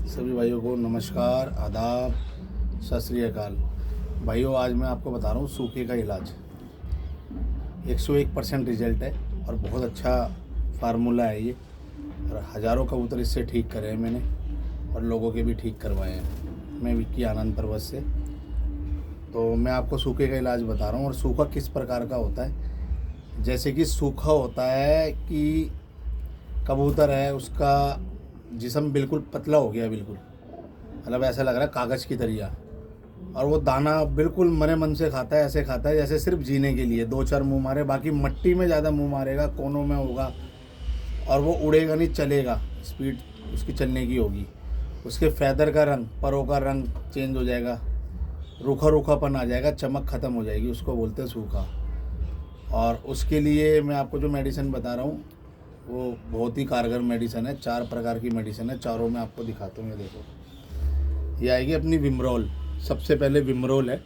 सभी भाइयों को नमस्कार, आदाब, सत श्री अकाल। भाइयों, आज मैं आपको बता रहा हूँ सूखे का इलाज। 101% रिजल्ट है और बहुत अच्छा फार्मूला है ये। और हज़ारों कबूतर इससे ठीक करे हैं मैंने और लोगों के भी ठीक करवाए हैं। मैं विक्की आनंद परवत से। तो मैं आपको सूखे का इलाज बता रहा हूँ। और सूखा किस प्रकार का होता है, जैसे कि सूखा होता है कि कबूतर है, उसका जिस्म बिल्कुल पतला हो गया, बिल्कुल मतलब ऐसा लग रहा है कागज़ की तरह। और वो दाना बिल्कुल मरे मन से खाता है, ऐसे खाता है जैसे सिर्फ जीने के लिए दो चार मुंह मारे, बाकी मट्टी में ज़्यादा मुंह मारेगा, कोनों में होगा और वो उड़ेगा नहीं, चलेगा। स्पीड उसकी चलने की होगी। उसके फैदर का रंग, परों का रंग चेंज हो जाएगा, रूखा रूखापन आ जाएगा, चमक ख़त्म हो जाएगी, उसको बोलते हैं सूखा। और उसके लिए मैं आपको जो मेडिसिन बता रहा हूँ वो बहुत ही कारगर मेडिसिन है। 4 प्रकार की मेडिसिन है, चारों में आपको दिखाता हूँ। ये देखो, ये आएगी अपनी विमरोल। सबसे पहले विमरोल है।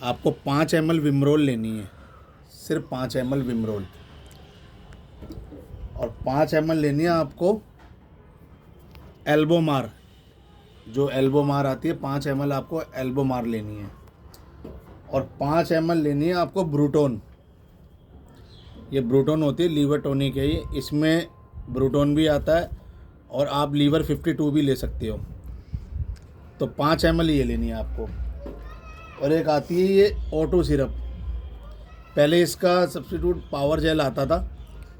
आपको 5 ml विमरोल लेनी है, सिर्फ 5 ml विमरोल। और 5 ml लेनी है आपको एल्बोमार, जो एल्बोमार आती है। 5 ml आपको एल्बोमार लेनी है। और 5 ml लेनी है आपको ब्रूटोन। ये ब्रूटोन होती है, लीवर टॉनिक है ये। इसमें ब्रूटोन भी आता है और आप लीवर 52 भी ले सकते हो। तो 5 ml ये लेनी है आपको। और एक आती है ये ऑटो सिरप। पहले इसका सब्स्टिट्यूट पावर जेल आता था,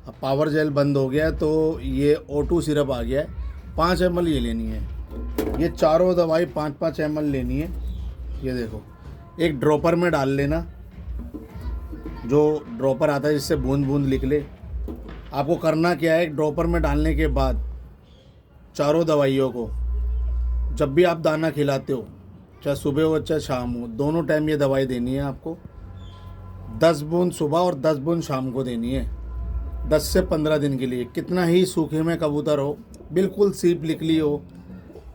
अब पावर जेल बंद हो गया है तो ये ऑटो सिरप आ गया है। 5 ml ये लेनी है। ये चारों दवाई 5-5 ml लेनी है। ये देखो, एक ड्रॉपर में डाल लेना, जो ड्रॉपर आता है जिससे बूंद बूंद निकले। आपको करना क्या है, ड्रॉपर में डालने के बाद चारों दवाइयों को जब भी आप दाना खिलाते हो, चाहे सुबह हो चाहे शाम हो, दोनों टाइम ये दवाई देनी है आपको। 10 बूंद सुबह और 10 बूंद शाम को देनी है, 10 से 15 दिन के लिए। कितना ही सूखे में कबूतर हो, बिल्कुल सीप निकली हो,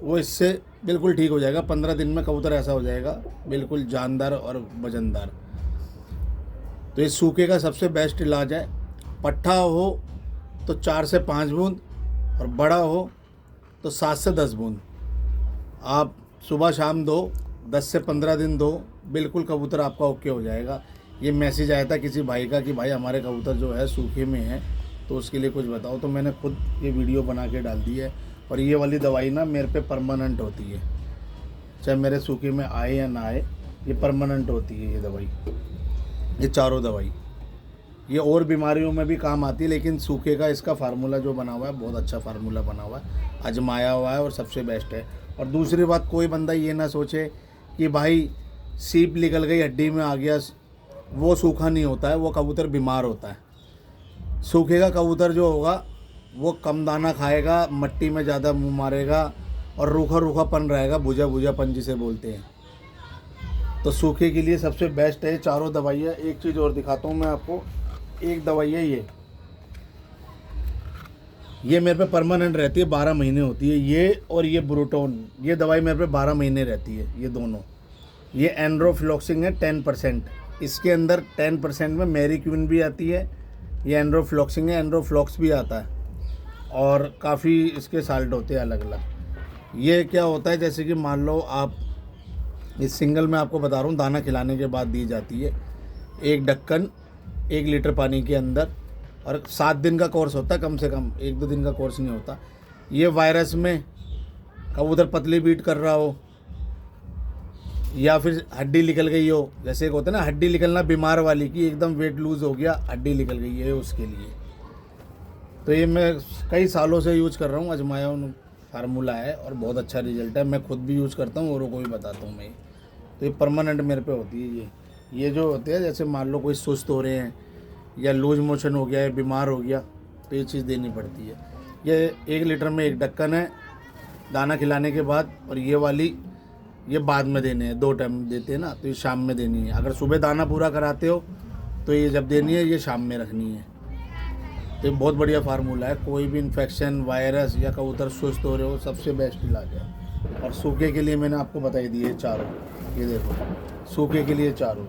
वो इससे बिल्कुल ठीक हो जाएगा। 15 दिन में कबूतर ऐसा हो जाएगा बिल्कुल जानदार और वजनदार। तो ये सूखे का सबसे बेस्ट इलाज है। पट्ठा हो तो 4 से 5 बूंद और बड़ा हो तो 7 से 10 बूंद आप सुबह शाम दो, 10 से 15 दिन दो, बिल्कुल कबूतर आपका ओके हो जाएगा। ये मैसेज आया था किसी भाई का कि भाई हमारे कबूतर जो है सूखे में है, तो उसके लिए कुछ बताओ। तो मैंने खुद ये वीडियो बना के डाल दी है। और ये वाली दवाई ना मेरे पे परमानेंट होती है, चाहे मेरे सूखे में आए या ना आए, ये परमानेंट होती है ये दवाई। ये चारों दवाई ये और बीमारियों में भी काम आती है, लेकिन सूखे का इसका फार्मूला जो बना हुआ है बहुत अच्छा फार्मूला बना हुआ है, आजमाया हुआ है और सबसे बेस्ट है। और दूसरी बात, कोई बंदा ये ना सोचे कि भाई सीप निकल गई हड्डी में आ गया, वो सूखा नहीं होता है, वो कबूतर बीमार होता है। सूखे का कबूतर जो होगा वो कम दाना खाएगा, मट्टी में ज़्यादा मुँह मारेगा और रूखा रूखापन रहेगा, भुजा भुजापन जिसे बोलते हैं। तो सूखे के लिए सबसे बेस्ट है चारों दवाइयाँ। एक चीज़ और दिखाता हूँ मैं आपको, एक दवाई है ये मेरे पे परमानेंट रहती है, 12 महीने होती है ये। और ये ब्रूटोन, ये दवाई मेरे पे 12 महीने रहती है, ये दोनों। ये एंड्रोफ्लॉक्सिन है 10%। इसके अंदर 10% में मैरी क्वीन भी आती है। ये एंड्रोफ्लॉक्सिन है, एंड्रोफ्लॉक्स भी आता है और काफ़ी इसके साल्ट होते हैं अलग अलग। ये क्या होता है, जैसे कि मान लो आप, इस सिंगल में आपको बता रहा हूँ, दाना खिलाने के बाद दी जाती है। एक ढक्कन 1 लीटर पानी के अंदर, और 7 दिन का कोर्स होता है, कम से कम 1-2 दिन का कोर्स नहीं होता। ये वायरस में कबूतर पतली बीट कर रहा हो या फिर हड्डी निकल गई हो, जैसे एक होता है ना हड्डी निकलना बीमार वाली, की एकदम वेट लूज़ हो गया, हड्डी निकल गई है, उसके लिए। तो ये मैं कई सालों से यूज़ कर रहा हूँ, आजमाया फार्मूला है और बहुत अच्छा रिजल्ट है। मैं खुद भी यूज़ करता हूँ, औरों को भी बताता हूँ मैं। तो ये परमानेंट मेरे पे होती है ये जो होते हैं, जैसे मान लो कोई सुस्त हो रहे हैं या लूज मोशन हो गया है, बीमार हो गया, तो ये चीज़ देनी पड़ती है। ये 1 लीटर में 1 ढक्कन है दाना खिलाने के बाद। और ये वाली ये बाद में देने हैं, 2 टाइम देते हैं ना, तो ये शाम में देनी है। अगर सुबह दाना पूरा कराते हो तो ये जब देनी है, ये शाम में रखनी है। तो ये बहुत बढ़िया फार्मूला है। कोई भी इन्फेक्शन, वायरस या कबूतर सुस्त हो रहे हो, सबसे बेस्ट इलाज है। और सूखे के लिए मैंने आपको बताई दी है चारों। ये देखो, सूखे के लिए चारों।